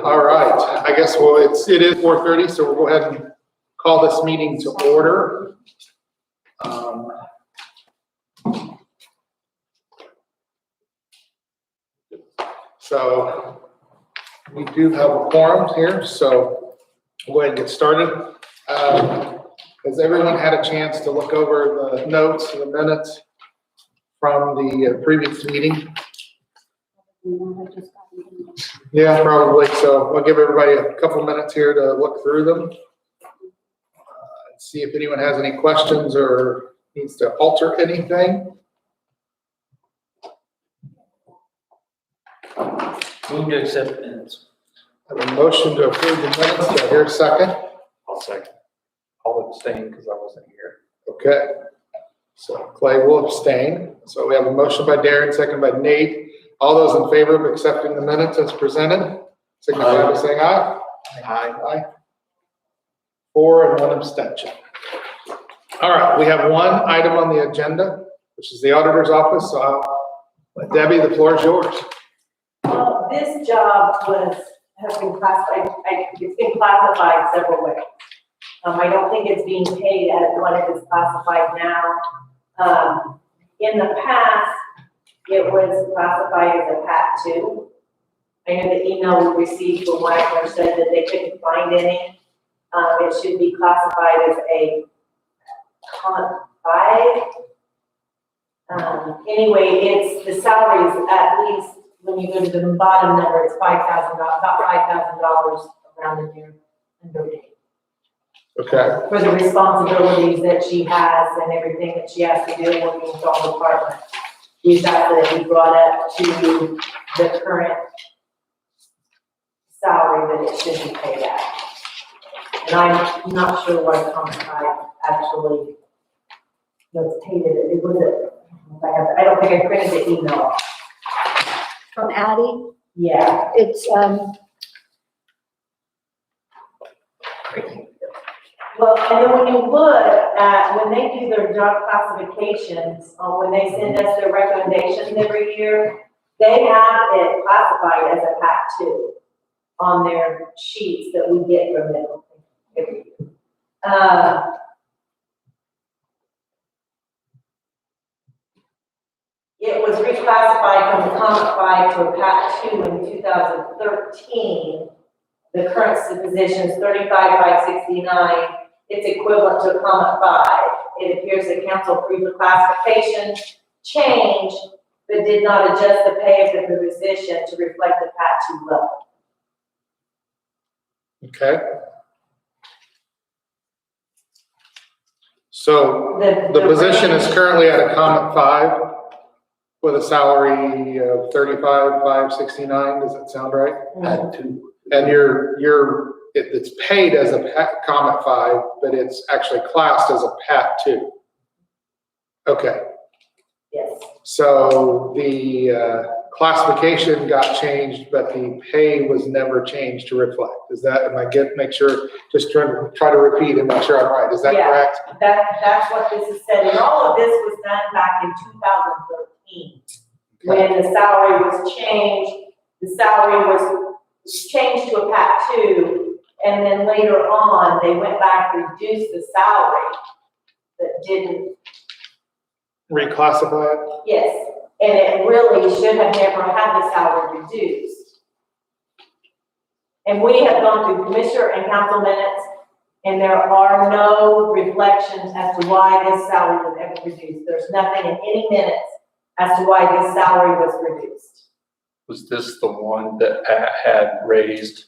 All right, I guess, well, it is 4:30, so we'll go ahead and call this meeting to order. So we do have a quorum here, so we'll go ahead and get started. Has everyone had a chance to look over the notes and the minutes from the previous meeting? Yeah, probably. So we'll give everybody a couple minutes here to look through them. See if anyone has any questions or needs to alter anything. Move to accept minutes. I have a motion to approve the minutes. Do I hear a second? I'll second. I'll abstain because I wasn't here. Okay. So Clay will abstain. So we have a motion by Darren, second by Nate. All those in favor of accepting the minutes as presented, signify by saying aye. Aye. Aye. 4 and 1 abstention. All right, we have one item on the agenda, which is the auditor's office. So I'll let Debbie, the floor is yours. Well, this job has been classified, it's been classified several ways. I don't think it's being paid as what it is classified now. In the past, it was classified as a PAT 2. I know the email we received from Wagner said that they couldn't find any. It should be classified as a COMP 5. Anyway, it's the salaries, at least when you go to the bottom number, it's $5,000, about $5,000 around the year under it. Okay. For the responsibilities that she has and everything that she has to do working with all departments. We've got to be brought up to the current salary that it should be paid at. And I'm not sure why ComSci actually paid it. It was I don't think I printed the email. From Addie, Yeah. it's, Well, and then when you look at, when they do their job classifications, when they send us their recommendations every year, they have it classified as a PAT 2 on their sheets that we get from them every year. It was reclassified from the COMP 5 to a PAT 2 in 2013. The current position is 35,569. It's equivalent to a COMP 5. It appears that council approved the classification change, but did not adjust the pay of the position to reflect the PAT 2 level. Okay. So the position is currently at a COMP 5 with a salary of 35,569. Does that sound right? PAT 2. And it's paid as a COMP 5, but it's actually classed as a PAT 2. Okay. Yes. So the classification got changed, but the pay was never changed to reflect. Is that, make sure, just try to repeat and make sure I'm right. Is that correct? That's what this is said. And all of this was done back in 2013. When the salary was changed, the salary was changed to a PAT 2, and then later on, they went back and reduced the salary, but didn't. Reclassify it? Yes, and it really should have never had the salary reduced. And we have gone through commissioner and council minutes, and there are no reflections as to why this salary was ever reduced. There's nothing in any minutes as to why this salary was reduced. Was this the one that had raised?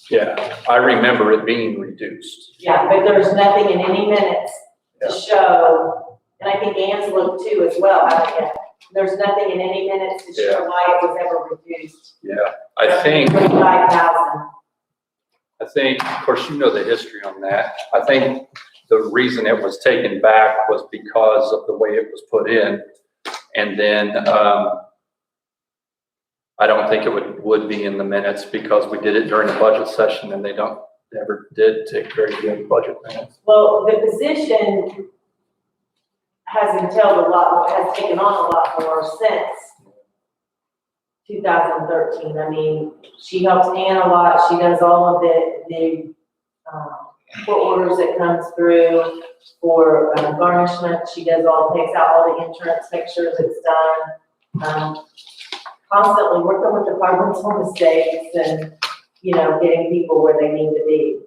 Yeah, I remember it being reduced. Yeah, but there's nothing in any minutes to show, and I think Ann's looked too as well, haven't you? There's nothing in any minutes to show why it was ever reduced. Yeah, I think, 25,000. of course, you know the history on that. I think the reason it was taken back was because of the way it was put in. And then, I don't think it would be in the minutes because we did it during the budget session and they never did take very good budget minutes. Well, the position has entailed a lot more, has taken on a lot more since 2013. I mean, she helps Ann a lot. She does all of the court orders that comes through for garnishment. She does takes out all the insurance, makes sure it's done. Constantly working with departments on mistakes and, getting people where they need to be.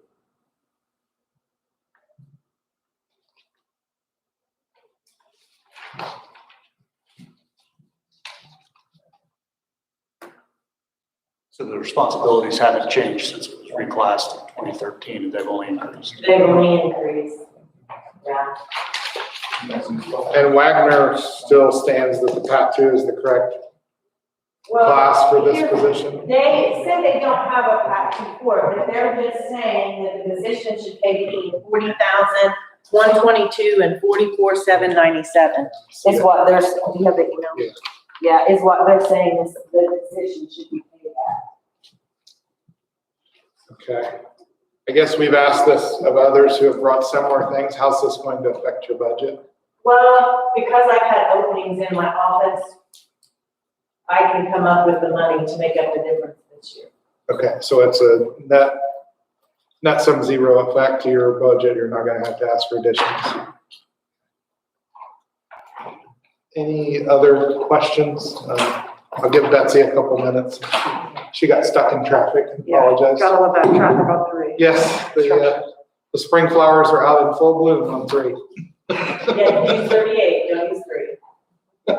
So the responsibilities haven't changed since it was reclassed in 2013, and they've only increased. They've only increased. Yeah. And Wagner still stands that the PAT 2 is the correct class for this here- position? They said they don't have a PAT 2 for it, but they're just saying that the position should pay between $40,122 and $44,797. Is what they're, do you have the email? Yeah. Yeah, is what they're saying is the position should be paid at. Okay. I guess we've asked this of others who have brought similar things. How's this going to affect your budget? Well, because I've had openings in my office, I can come up with the money to make up the difference this year. Okay, so it's a net sum zero effect to your budget. You're not gonna have to ask for additions. Any other questions? I'll give Betsy a couple minutes. She got stuck in traffic. Apologize. Got all of that traffic on 3. Yes, the spring flowers are out in full bloom on 3. Yeah, use 38, don't use 3.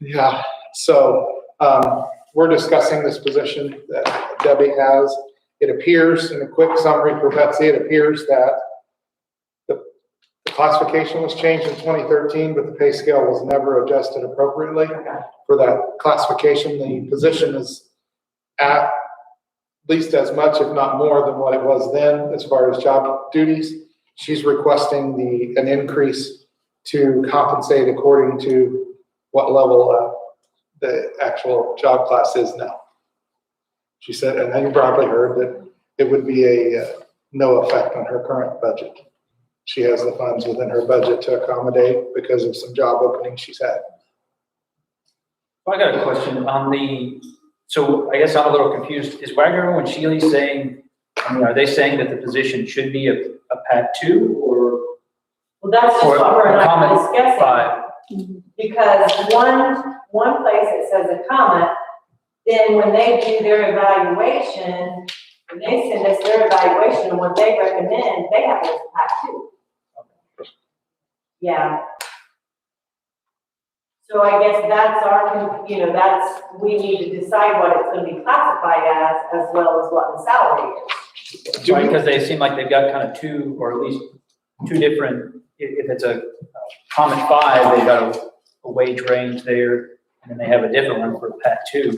Yeah, so, we're discussing this position that Debbie has. It appears, in a quick summary for Betsy, it appears that the classification was changed in 2013, but the pay scale was never adjusted appropriately for that classification. The position is at least as much, if not more, than what it was then as far as job duties. She's requesting an increase to compensate according to what level the actual job class is now. She said, and you probably heard that it would be a no effect on her current budget. She has the funds within her budget to accommodate because of some job openings she's had. I got a question on so I guess I'm a little confused. Is Wagner and Shealy saying, are they saying that the position should be a PAT 2 or? Well, that's just Or what her and I comment were discussing. 5? Because one place it says a comment, then when they do their evaluation, when they send us their evaluation and what they recommend, they have it as PAT 2. Yeah. So I guess that's we need to decide what it's gonna be classified as well as what the salary is. Right, because they seem like they've got kind of 2, or at least 2 different, if it's a comment 5, they've got a wage range there, and then they have a different one for PAT 2.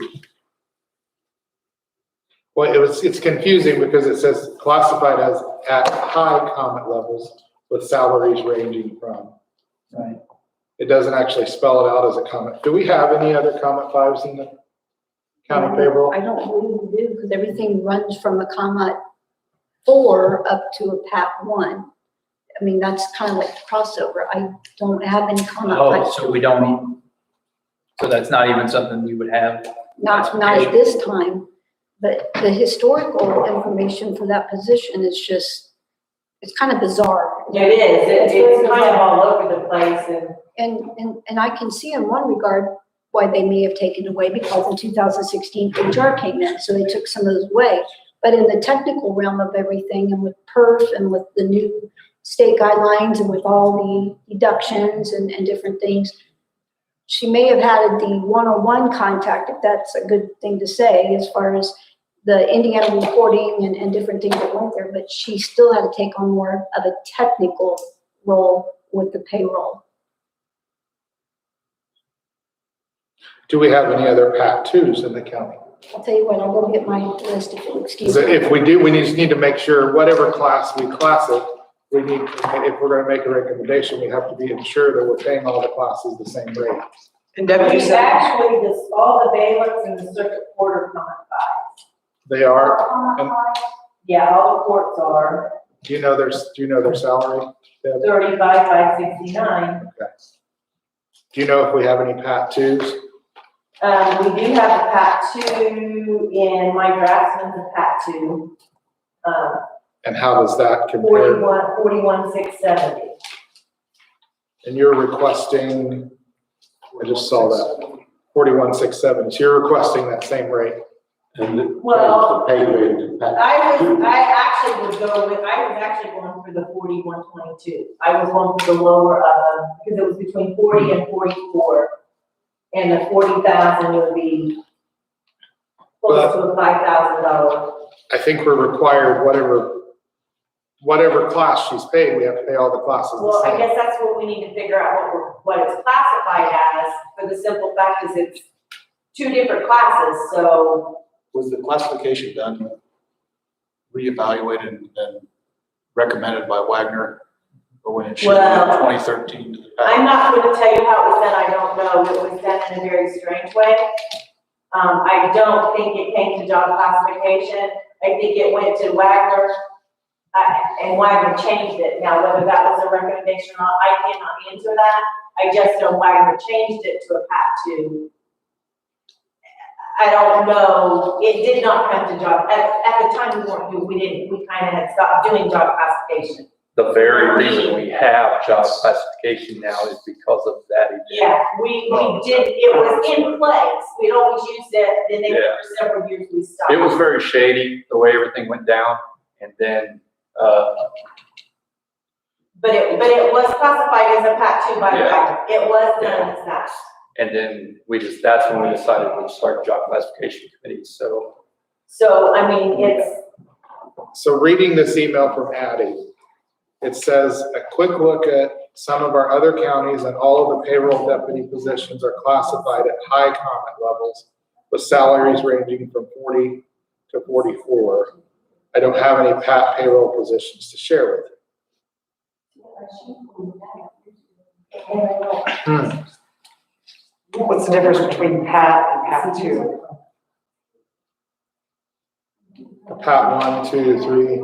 Well, it's confusing because it says classified as at high comment levels with salaries ranging from. Right. It doesn't actually spell it out as a comment. Do we have any other comment 5s in the county payroll? I don't believe we do, because everything runs from a comment 4 up to a PAT 1. I mean, that's kind of like the crossover. I don't have any comment. Oh, so we don't, so that's not even something you would have? Not at this time, but the historical information for that position is just, it's kind of bizarre. It is, it's kind of all over the place And I can see in one regard why they may have taken away, because in 2016 HR came in, so they took some of those away. But in the technical realm of everything, and with PERF and with the new state guidelines and with all the deductions and different things, she may have had the one-on-one contact, if that's a good thing to say, as far as the Indiana reporting and different things that went there, but she still had to take on more of a technical role with the payroll. Do we have any other PAT 2s in the county? I'll tell you what, I'll go get my list if you'll excuse Because me. if we do, we just need to make sure whatever class we class it, we need, if we're gonna make a recommendation, we have to be ensured that we're paying all the classes the same rate. and it's actually all the bailiffs and the circuit court are comment 5. They are, and Yeah, all the courts are do you know their salary? Deb? 35,569. Okay. Do you know if we have any PAT 2s? We do have a PAT 2 in my draftsman's a PAT 2. And how does that compare? 41,670. And you're requesting, I just saw that, 41,670. So you're requesting that same rate. And Well, the pay grade to Pat. I actually would go with, I was actually going for the 4122. I was going for the lower of them, because it was between 40 and 44. And the 40,000 would be close to a $5,000. I think we're required, whatever class she's paid, we have to pay all the classes the Well, I same. guess that's what we need to figure out, what it's classified as, for the simple fact is it's 2 different classes, so. Was the classification done, reevaluated and recommended by Wagner? Or when it should be Well, 2013 to the I'm PAT? not going to tell you how it was done, I don't know, it was done in a very strange way. I don't think it came to job classification, I think it went to Wagner, and Wagner changed it. Now, whether that was a recommendation or not, I cannot answer that, I just know Wagner changed it to a PAT 2. I don't know, it did not come to job, at the time we kind of had stopped doing job classification. The very reason we have job classification now is because of that event. Yeah, we did, it was in place, we'd always used it, then they, Yeah. for several years, we stopped. It was very shady, the way everything went down, and then, But it was classified as a PAT 2 by Yeah. Wagner, it was done as that. and then that's when we decided to start job classification committees, so. So, I mean, it's, So reading this email from Addie, it says, a quick look at some of our other counties and all of the payroll deputy positions are classified at high comment levels with salaries ranging from 40 to 44. I don't have any PAT payroll positions to share with you. What's the difference between PAT and PAT 2? PAT 1, 2, 3.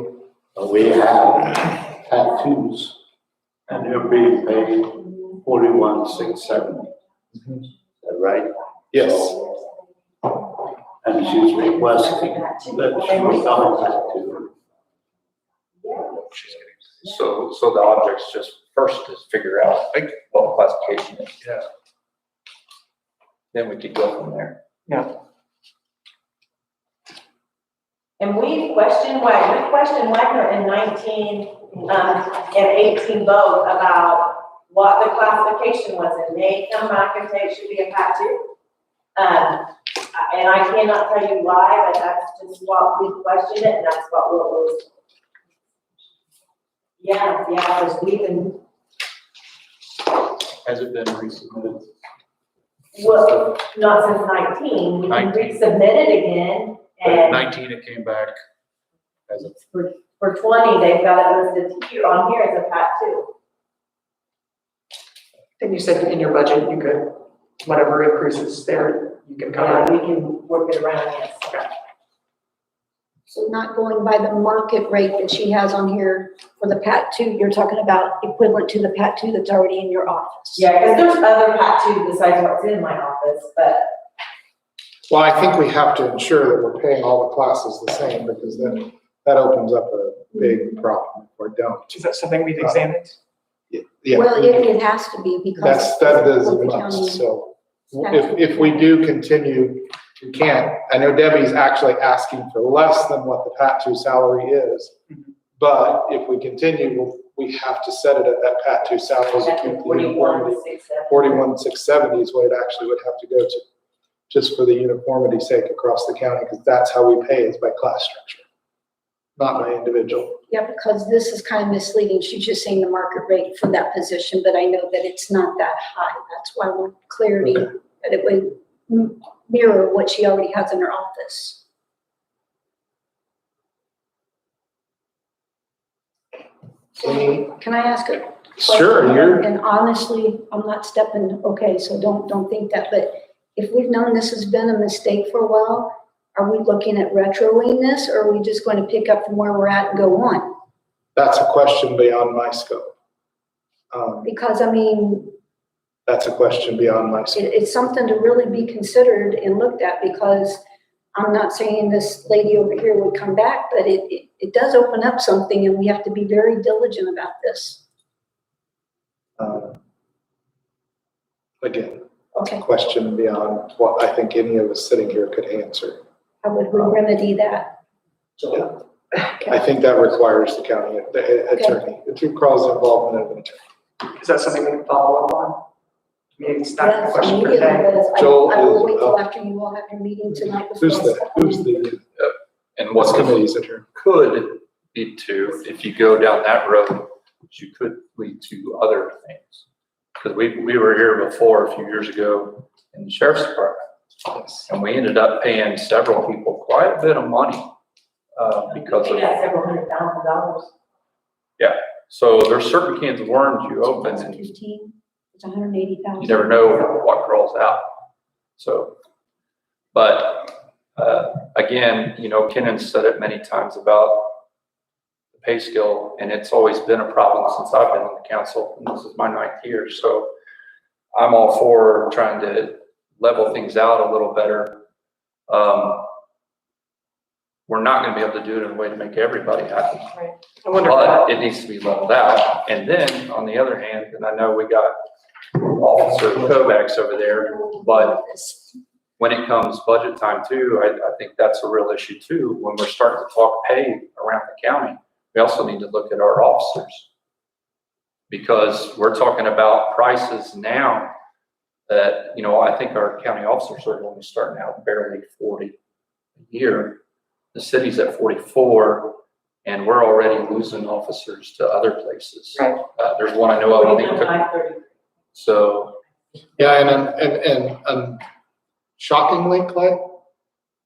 We have tattoos, and they're being paid 41,670. Is that right? Yes. And she's requesting that she become a tattoo. So the object's just first is figure out what classification is. Yeah. Then we could go from there. and we questioned Wagner in 19, and 18 both about what the classification was, and they come back and say it should be a PAT 2. And I cannot tell you why, but that's just what we questioned it, and that's what was. Yeah, because we've been, Has it been resubmitted? well, not since 19, we can 19. resubmit it again, But and 19, it came back as a, for 20, they've got it listed here, on here as a PAT 2. And you said in your budget, you could, whatever increases there, you can Yeah, cover. we can work it around, yes. So not going by the market rate that she has on here for the PAT 2, you're talking about equivalent to the PAT 2 that's already in your office. Yeah, because there's other PAT 2 besides what's in my office, but Well, I think we have to ensure that we're paying all the classes the same, because then that opens up a big problem if we don't. Is that something we've examined? Yeah. Well, it has to be because. That is a of the must, county. so if we do continue, we can't. I know Debbie's actually asking for less than what the PAT 2 salary is, but if we continue, we have to set it at that PAT 2 salary to that's keep the 41, uniformity. 6, 41,670 is what it actually would have to go to, just for the uniformity sake across the county, because that's how we pay, is by class structure, not by individual. Yeah, because this is kind of misleading. She's just saying the market rate for that position, but I know that it's not that high. That's why I want clarity that it would mirror what she already has in her office. Can I ask a question? Sure, And honestly, I'm not stepping, okay, so don't think that, but if we've known this has been a mistake for a while, are we looking at retroing this, or are we just going to pick up from where we're at and go on? that's a question beyond my scope. Because, I mean, that's a question beyond my scope. It's something to really be considered and looked at, because I'm not saying this lady over here would come back, but it does open up something, and we have to be very diligent about this. Again, Okay, question beyond what I think any of us sitting here could answer. how would we remedy that? I think that requires the county attorney, it requires involvement of an attorney. Is that something we can follow up on? I mean, it's not a Yes, question for immediately, today. but Joel I will is wait till up. after you all have your meeting tonight. before Who's I the, start. And what's what's committee's attorney? could lead to, if you go down that road, you could lead to other things. Because we were here before a few years ago in the sheriff's department, Yes. and we ended up paying several people quite a bit of money because We of, got several $100,000. so there's certain cans of worms you open and 15, it's 180,000. you never know what crawls out. So, but again, you know, Kenan said it many times about the pay scale, and it's always been a problem since I've been on the council, and this is my 9th year. So I'm all for trying to level things out a little better. We're not going to be able to do it in a way to make everybody happy. I wonder, But it needs to be leveled out. And then, on the other hand, and I know we got Officer Kovacs over there, but when it comes budget time too, I think that's a real issue too. When we're starting to talk pay around the county, we also need to look at our officers. Because we're talking about prices now that, you know, I think our county officers are only starting out barely 40 a year. The city's at 44, and we're already losing officers to other places. Right. There's one I know of, I think, 530. so, Yeah, and shockingly, Clay,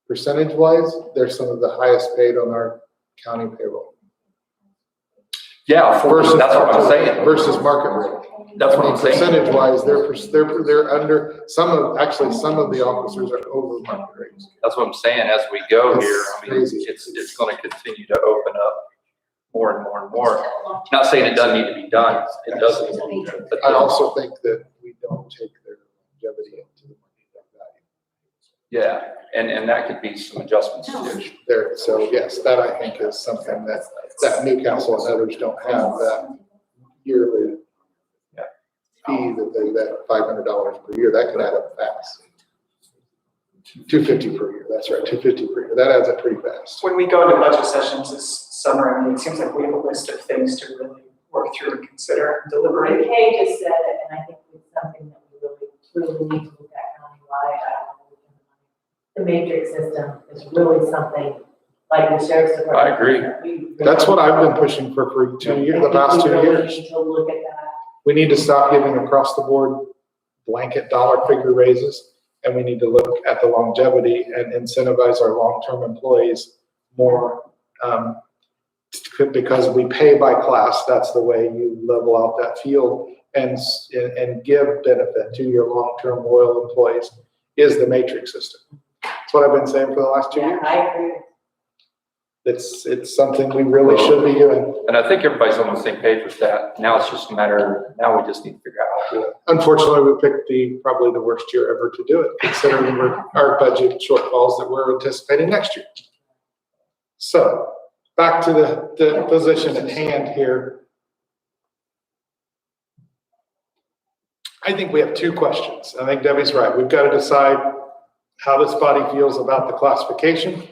percentage wise, they're some of the highest paid on our county payroll. yeah, that's what I'm saying. Versus market rate. That's what I'm saying. Percentage wise, they're under, some of the officers are over market rates. That's what I'm saying, as we go That's here, I mean, crazy. it's gonna continue to open up more and more and more. Not saying it doesn't need to be done, it doesn't. But I also think that we don't take their longevity into the market value. yeah, and that could be some adjustments too. There, so yes, that I think is something that Newcastle and others don't have, that yearly fee that $500 per year, that could add up fast. $250 per year, that's right, $250 per year, that adds up pretty fast. when we go into budget sessions this summer, I mean, it seems like we have a list of things to really work through and consider and deliberate. Kay just said it, and I think it's something that we really need to look at countywide. The matrix system is really something like the sheriff's department. I agree. That's what I've been pushing for 2 years, the past 2 I think we really years. need to look at that. We need to stop giving across the board blanket dollar figure raises, and we need to look at the longevity and incentivize our long-term employees more. Because we pay by class, that's the way you level out that field and give benefit to your long-term loyal employees, is the matrix system. That's what I've been saying for the last 2 Yeah, years. I agree. It's something we really should be doing. And I think everybody's on the same page with that. Now it's just a matter, now we just need to figure out how to do it. Unfortunately, we picked probably the worst year ever to do it, considering our budget shortfalls that we're anticipating next year. So, back to the position at hand here. I think we have 2 questions. I think Debbie's right. We've got to decide how this body feels about the classification.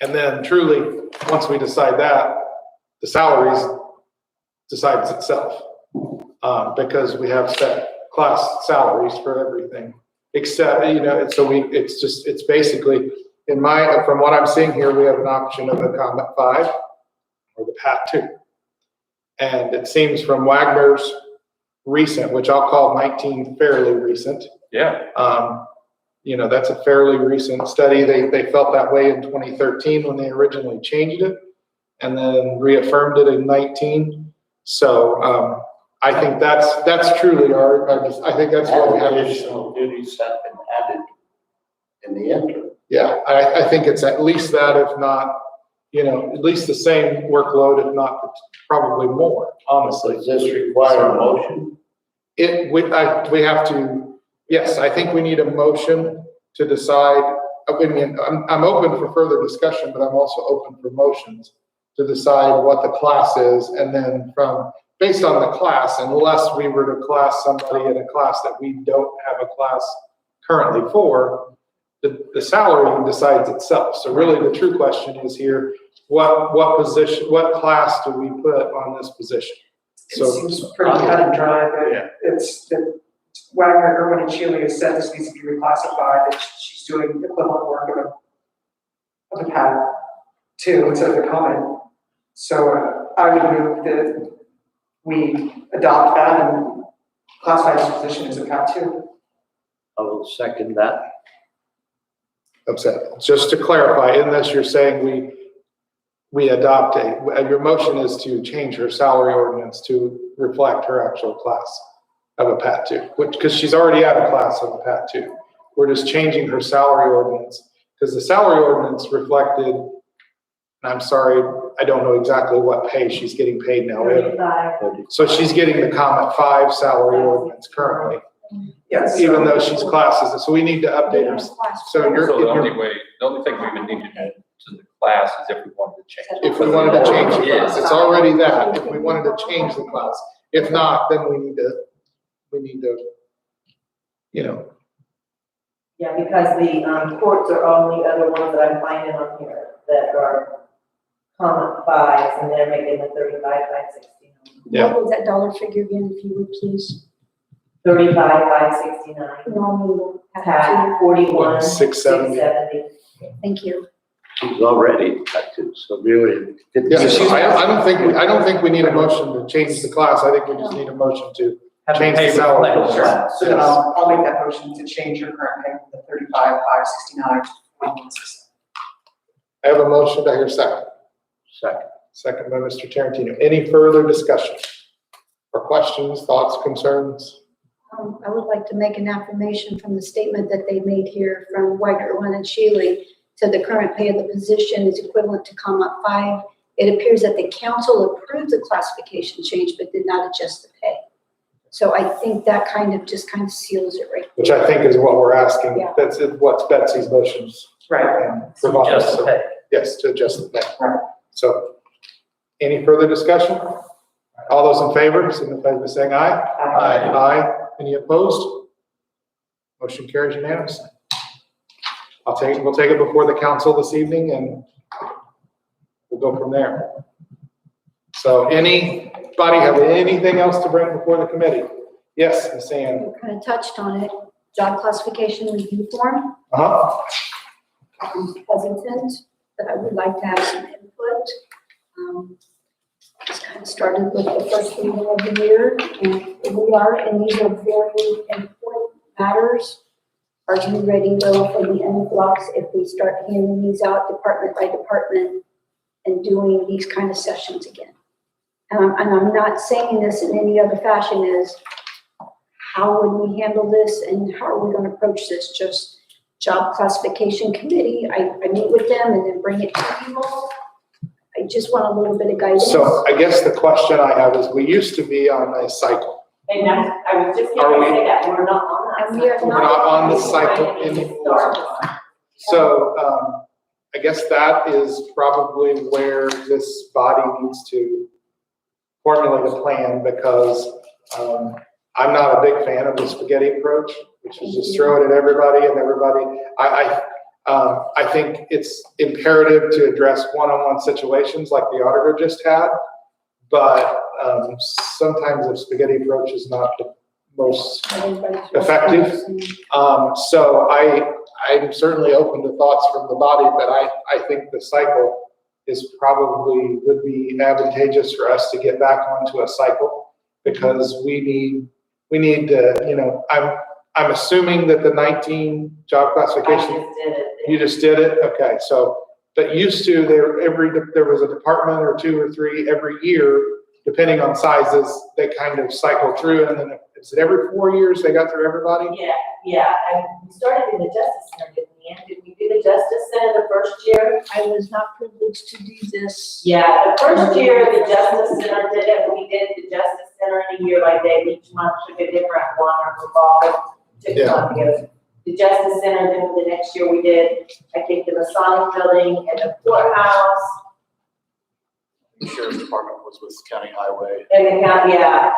And then truly, once we decide that, the salaries decides itself. Because we have set class salaries for everything, except, so it's basically, from what I'm seeing here, we have an option of the Combat 5 or the PAT 2. And it seems from Wagner's recent, which I'll call 19 fairly recent, Yeah, that's a fairly recent study. They felt that way in 2013 when they originally changed it, and then reaffirmed it in 19. So I think that's truly I think that's what we have. Additional duties have been added in the interim. Yeah, I think it's at least that, if not, at least the same workload, if not probably more, honestly. Does this require a motion? we have to, yes, I think we need a motion to decide. I mean, I'm open for further discussion, but I'm also open for motions to decide what the class is, and then based on the class, unless we were to class somebody in a class that we don't have a class currently for, the salary decides itself. So really the true question is here, what position, what class do we put on this position? It So seems pretty cut and dry, Yeah. but it's, that Wagner, Irwin, and Shealy has said this needs to be reclassified, that she's doing equivalent work of a PAT two instead of a comment. So I would move that we adopt that and classify this position as a PAT two. I will second that. upset. Just to clarify, in this, you're saying we adopt your motion is to change her salary ordinance to reflect her actual class of a PAT 2, because she's already at a class of a PAT 2. We're just changing her salary ordinance, because the salary ordinance reflected, and I'm sorry, I don't know exactly what pay she's getting paid now. 35. So she's getting the comment 5 salary ordinance currently, Yes. even though she's classes, so we need to update her. So you're, So the if only you're, way, the only thing we would need to do to the class is if we wanted to change it. if we wanted to change the Yes. class, it's already that, if we wanted to change the class. If not, then we need to, you know, Yeah, because the courts are only other ones that I'm finding on here that are comment 5s, and they're making the 35, 569. Yeah. What was that dollar figure again, if you would please? 35, 569. Normal, PAT 41, 670. 670. thank you. She's already active, so really. yeah, so I don't think we need a motion to change the class, I think we just need a motion to Have to change pay the salary. reflect. Sure. So then I'll make that motion to change your current pay from the 35, 569 to 41,670. I have a motion, do I hear a second? Second. Second by Mr. Tarantino. Any further discussion? Or questions, thoughts, concerns? I would like to make an affirmation from the statement that they made here from Wagner, Irwin, and Shealy. So the current pay of the position is equivalent to comma 5. It appears that the council approved the classification change, but did not adjust the pay. So I think that kind of seals it right. Which I think is what we're asking. Yeah. That's what Betsy's motions. Right. Provide. Just the pay. Yes, to adjust the pay. Right. So, any further discussion? All those in favor, signify by saying aye. Aye. Any opposed? Motion carries unanimously. We'll take it before the council this evening and we'll go from there. So anybody have anything else to bring before the committee? Yes, Ms. Ann. We kind of touched on it. Job classification review form. Uh-huh. I'm hesitant, but I would like to have some input. Just kind of started with the first reading of the year, and here we are, and these are very important matters. Are you ready, though, for the influx if we start handing these out department by department and doing these kind of sessions again? And I'm not saying this in any other fashion, is how would we handle this and how are we going to approach this? Just job classification committee, I meet with them and then bring it to you all. I just want a little bit of guidance. So I guess the question I have is, we used to be on a cycle. And that's, I was just Are going we- to say that, we're not on that. And we are cycle. We're not on the We're cycle trying to anymore. start. So I guess that is probably where this body needs to formulate a plan, because I'm not a big fan of the spaghetti approach, which is just throw it at everybody and everybody. I think it's imperative to address one-on-one situations like the auditor just had, but sometimes the spaghetti approach is not the most effective. So I'm certainly open to thoughts from the body, but I think the cycle is probably would be advantageous for us to get back onto a cycle, because we need to, you know, I'm assuming that the 19 job I classification, just did it. you just did it? Okay, so, but used to, there was a department or 2 or 3 every year, depending on sizes, they kind of cycle through, and then is it every 4 years they got through everybody? Yeah, and we started in the Justice Center, didn't we? Ann? Did we do the Justice Center the first year? I was not privileged to do this. Yeah, the first year the Justice Center did it, we did the Justice Center in a year like that, each month took a different one or revolve, took Yeah. one together. The Justice Center, then the next year we did, I think the Masonic Building and the courthouse The sheriff's department was with county highway. and the county, yeah.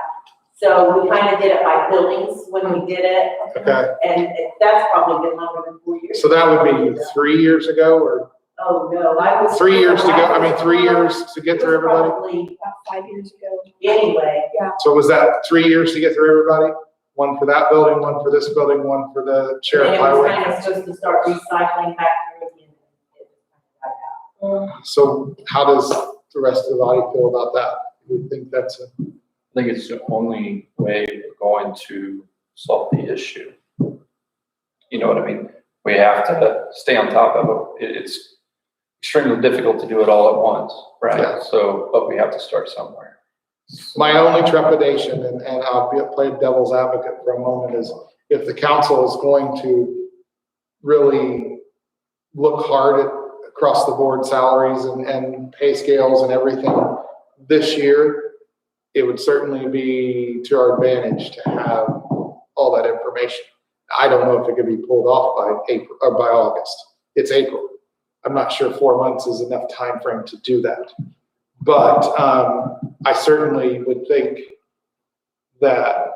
So we kind of did it by buildings when we did it, Okay, and that's probably been longer than 4 years. so that would be 3 years ago or Oh, no, I was. 3 years to go, I mean, 3 years to get through everybody? Probably, About 5 years ago. anyway, So was that 3 years to get through everybody? One for that building, one for this building, one for the and sheriff it was highway? kind of supposed to start recycling back through again. It kind of died out. So how does the rest of the body feel about that? Do you think that's a? I think it's the only way we're going to solve the issue. You know what I mean? We have to stay on top of it. It's extremely difficult to do it all at once, Yeah. right? So, but we have to start somewhere. My only trepidation, and I'll play devil's advocate for a moment, is if the council is going to really look hard at across the board salaries and pay scales and everything this year, it would certainly be to our advantage to have all that information. I don't know if it could be pulled off by April or by August. It's April. I'm not sure 4 months is enough time frame to do that. But I certainly would think that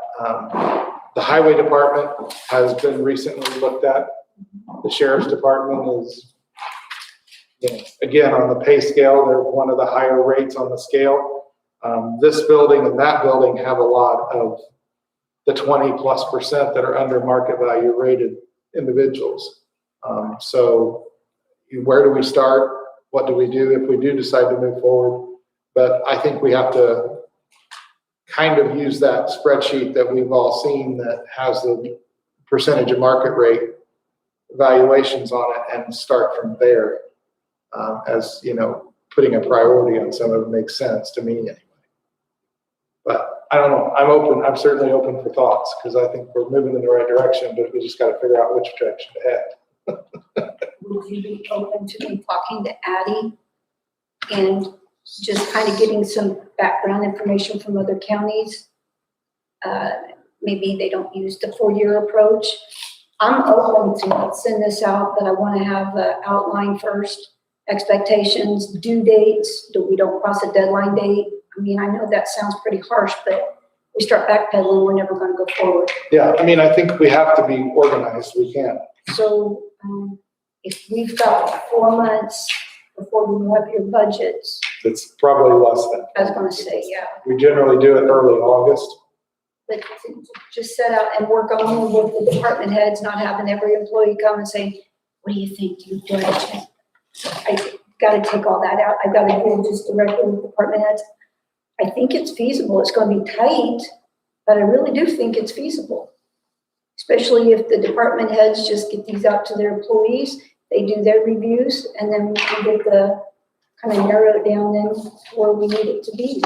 the highway department has been recently looked at. The sheriff's department is, you know, again, on the pay scale, they're one of the higher rates on the scale. This building and that building have a lot of the 20+% that are under market value rated individuals. So where do we start? What do we do if we do decide to move forward? But I think we have to kind of use that spreadsheet that we've all seen that has the percentage of market rate valuations on it and start from there. As, you know, putting a priority on some of it makes sense to me anyway. But I don't know, I'm certainly open for thoughts because I think we're moving in the right direction, but we just got to figure out which direction to head. Would you be open to me talking to Addie and just kind of getting some background information from other counties? Maybe they don't use the 4-year approach. I'm open to send this out, but I want to have the outline first, expectations, due dates, we don't cross a deadline date. I mean, I know that sounds pretty harsh, but we start backpedaling, we're never going to go forward. Yeah, I mean, I think we have to be organized. We can't. So if we've got 4 months before you have your budgets, It's probably less than. I was gonna say, yeah, We generally do it early August. but to just set out and work on with the department heads, not having every employee come and say, what do you think? You do it? I gotta take all that out. I've gotta deal just directly with department heads. I think it's feasible. It's gonna be tight, but I really do think it's feasible. Especially if the department heads just get these out to their employees, they do their reviews, and then we can get the, kind of narrow it down then to where we need it to be.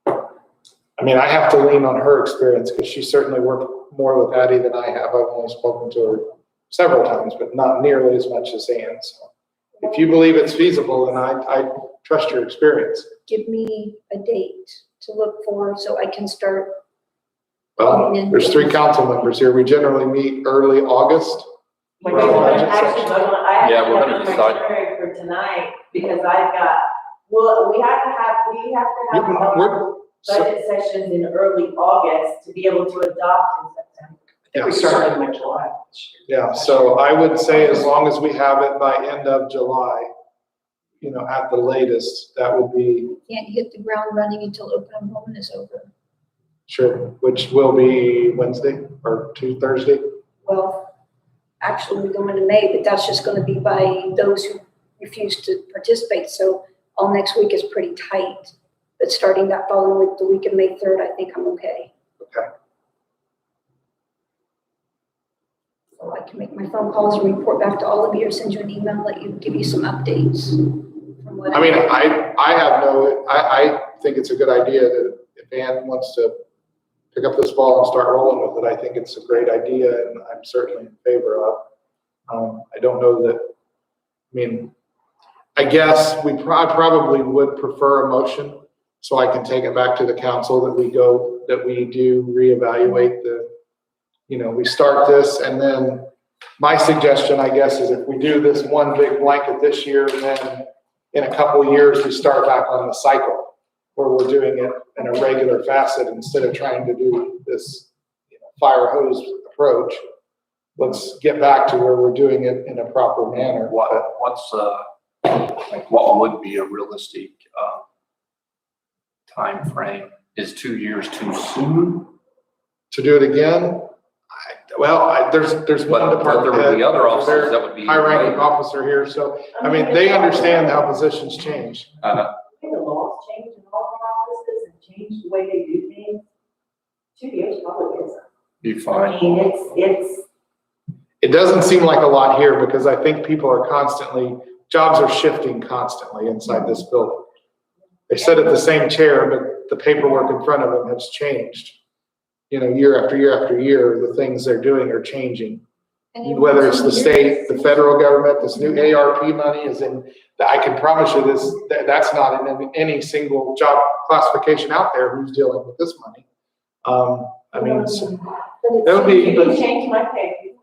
I mean, I have to lean on her experience because she certainly worked more with Addie than I have. I've only spoken to her several times, but not nearly as much as Ann. So if you believe it's feasible, then I trust your experience. Give me a date to look for so I can start. Well, there's 3 council members here. We generally meet early August. When Well, you're I gonna just- actually vote on, I Yeah, have we're to gonna have decide. my itinerary for tonight, because I've got, well, we have to have our We're- budget sessions in early August to be able to adopt in September. I think we started in like July. Yeah, so I would say as long as we have it by end of July, you know, at the latest, that would be Can't hit the ground running until open enrollment is over. sure, which will be Wednesday or Thursday. Well, actually, we're going to May, but that's just gonna be by those who refuse to participate, so all next week is pretty tight. But starting that following week, the week of May 3rd, I think I'm okay. Okay. So I can make my phone calls and report back to all of you, or send you an email, give you some updates from what I mean, I think it's a good idea that if Ann wants to pick up this ball and start rolling with it, I think it's a great idea and I'm certainly in favor of. I don't know that, I mean, I guess I probably would prefer a motion so I can take it back to the council that we do reevaluate we start this, and then my suggestion, I guess, is if we do this one big blanket this year, then in a couple of years, we start back on the cycle where we're doing it in a regular facet instead of trying to do this fire hose approach. Let's get back to where we're doing it in a proper manner. What's, like, what would be a realistic, time frame? Is 2 years too soon? To do it again, there's one But there department would head, be other officers that would be. high-ranking officer here, so, I mean, they understand how positions change. I think the laws change in all the offices and change the way they do things. 2 years probably isn't. Be I fine. mean, it's, It doesn't seem like a lot here because I think people are jobs are shifting constantly inside this building. They sit at the same chair, but the paperwork in front of them has changed. Year after year after year, the things they're doing are changing. And every Whether it's the 2 years- state, the federal government, this new ARP money is in, I can promise you that's not in any single job classification out there who's dealing with this money. I mean, But it's- that would be, you can change my pay.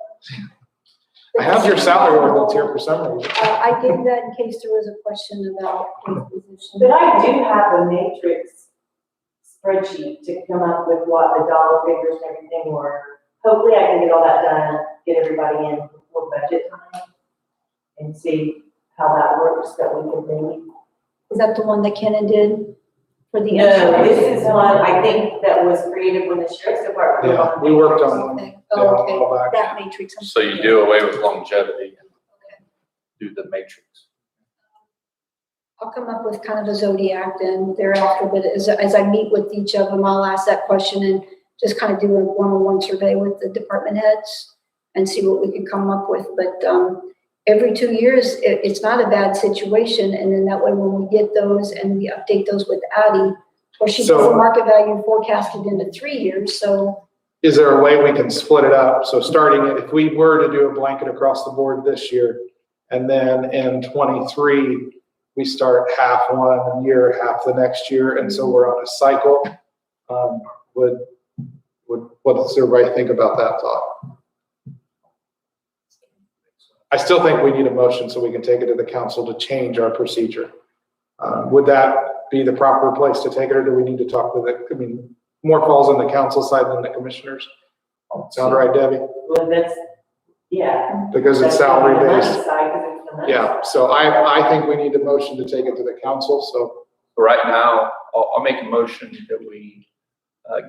I have your salary ordinance here for some reason. I gave that in case there was a question about the position. But I do have a matrix spreadsheet to come up with what the dollar figures and everything were. Hopefully I can get all that done, get everybody in before budget time and see how that works, that we can maybe. Is that the one that Kenna did for the? No, this is one I think that was created when the sheriff's department. Yeah, we worked on one. Okay, Yeah, oh, I'll okay, go back. that matrix. I'm So you sorry. do away with longevity and do the matrix. I'll come up with kind of a zodiac then thereafter, but as I meet with each of them, I'll ask that question and just kind of do a one-on-one survey with the department heads and see what we can come up with. But every 2 years, it's not a bad situation. And then that way, when we get those and we update those with Addie, or she does So- a market value forecasted into 3 years, so. Is there a way we can split it up? So if we were to do a blanket across the board this year, and then in 23, we start half one year, half the next year, and so we're on a cycle. What does everybody think about that thought? I still think we need a motion so we can take it to the council to change our procedure. Would that be the proper place to take it, or do we need to talk with it? I mean, more falls on the council side than the commissioners. Sound right, Debbie? Well, that's, yeah. Because it's That's on the salary money based. side, 'cause it's the money. Yeah, so I think we need a motion to take it to the council, so Right now, I'll make a motion that we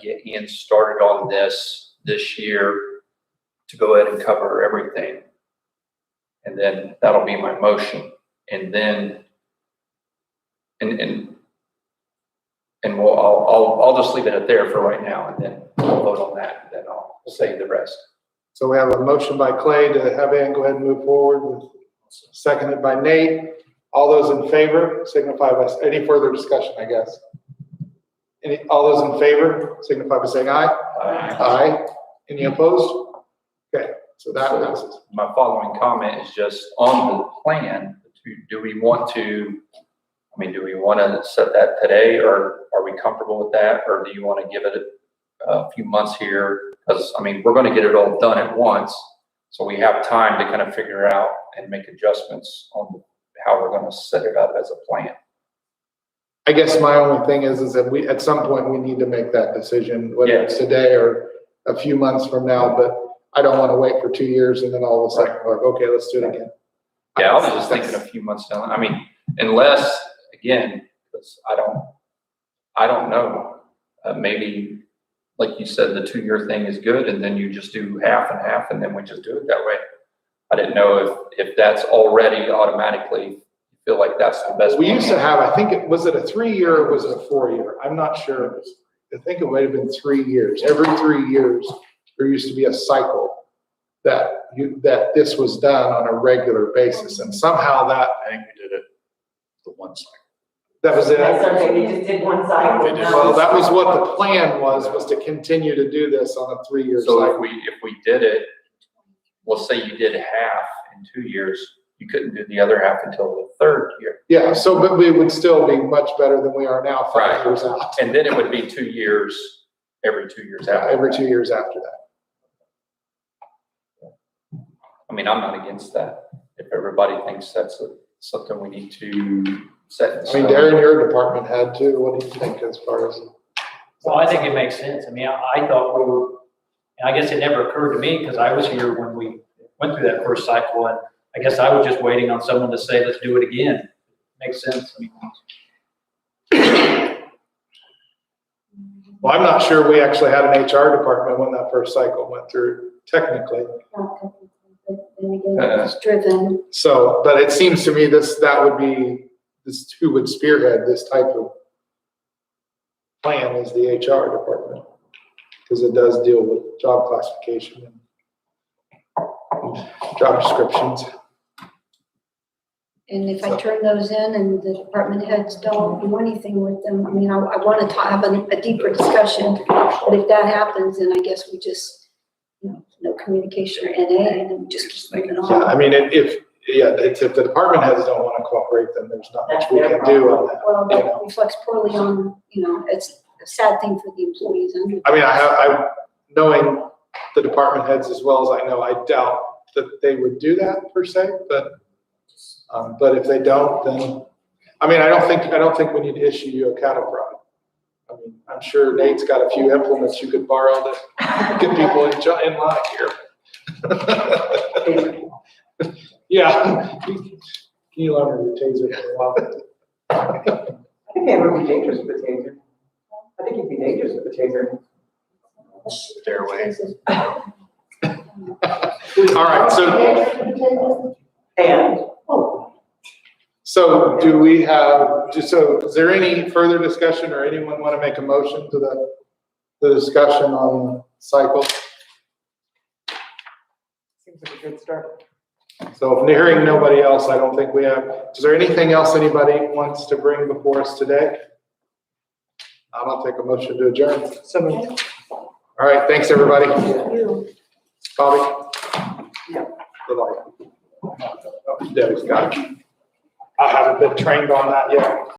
get Ian started on this year to go ahead and cover everything. And then that'll be my motion. And then, and I'll just leave it at there for right now, and then we'll vote on that, and then I'll say the rest. So we have a motion by Clay to have Ann go ahead and move forward, seconded by Nate. All those in favor signify by, any further discussion, I guess? All those in favor signify by saying aye. Aye. Any opposed? Okay, so that passes. My following comment is just on the plan, do we want to set that today, or are we comfortable with that? Or do you want to give it a few months here? Because, we're going to get it all done at once. So we have time to kind of figure out and make adjustments on how we're going to set it up as a plan. I guess my only thing is that at some point, we need to make that decision, whether it's today or a few months from now, but I don't want to wait for 2 years and then all of a sudden, we're like, okay, let's do it again. Yeah, I was just thinking a few months down. Unless, again, because I don't know. Maybe, like you said, the 2-year thing is good, and then you just do half and half, and then we just do it that way. I didn't know if that's already automatically, feel like that's the best. We used to have, I think was it a 3-year or was it a 4-year? I'm not sure. I think it might have been 3 years. Every 3 years, there used to be a cycle that this was done on a regular basis, and somehow I think we did it the one cycle. that was it. That's okay, they just did one cycle. They did. Well, that was what the plan was to continue to do this on a 3-year So cycle. if we did it, we'll say you did half in 2 years, you couldn't do the other half until the third year. Yeah, so, but we would still be much better than we are now, 5 Right. years out. And then it would be 2 years, every 2 years after. Every 2 years after that. I mean, I'm not against that, if everybody thinks that's something we need to set in I mean, stone. Darren, your department had too. What do you think as far as? Well, I think it makes sense. I mean, I thought we were, and I guess it never occurred to me because I was here when we went through that first cycle, and I guess I was just waiting on someone to say, let's do it again. Makes sense. I mean, Well, I'm not sure we actually had an HR department when that first cycle went through technically. But then again, it's driven. So, but it seems to me that would be, this who would spearhead this type of plan is the HR department. Because it does deal with job classification and job descriptions. And if I turn those in and the department heads don't do anything with them, I mean, I want to have a deeper discussion. But if that happens, then I guess we just, no communication or NA, and then we just keep moving Yeah, on. I mean, if the department heads don't want to cooperate, then there's not much we can do on that. Well, you know. that reflects poorly on, it's a sad thing for the employees under. I mean, I knowing the department heads as well as I know, I doubt that they would do that per se, but if they don't, then, I mean, I don't think we need to issue you a cattle prod. I mean, I'm sure Nate's got a few implements you could borrow to get people in line here. Yeah. Can you learn your taser for a while? I think it would be dangerous with the taser. I think it'd be dangerous with the taser. Stairway. All right, so. And, So do we have, so is there any further discussion or anyone want to make a motion to the discussion on the cycle? seems like a good start. So if hearing nobody else, I don't think we have, is there anything else anybody wants to bring before us today? I'll take a motion to adjourn. So moved. All right, thanks, everybody. You. Bobby? Yeah. Good luck. Debbie's got it. I haven't been trained on that yet.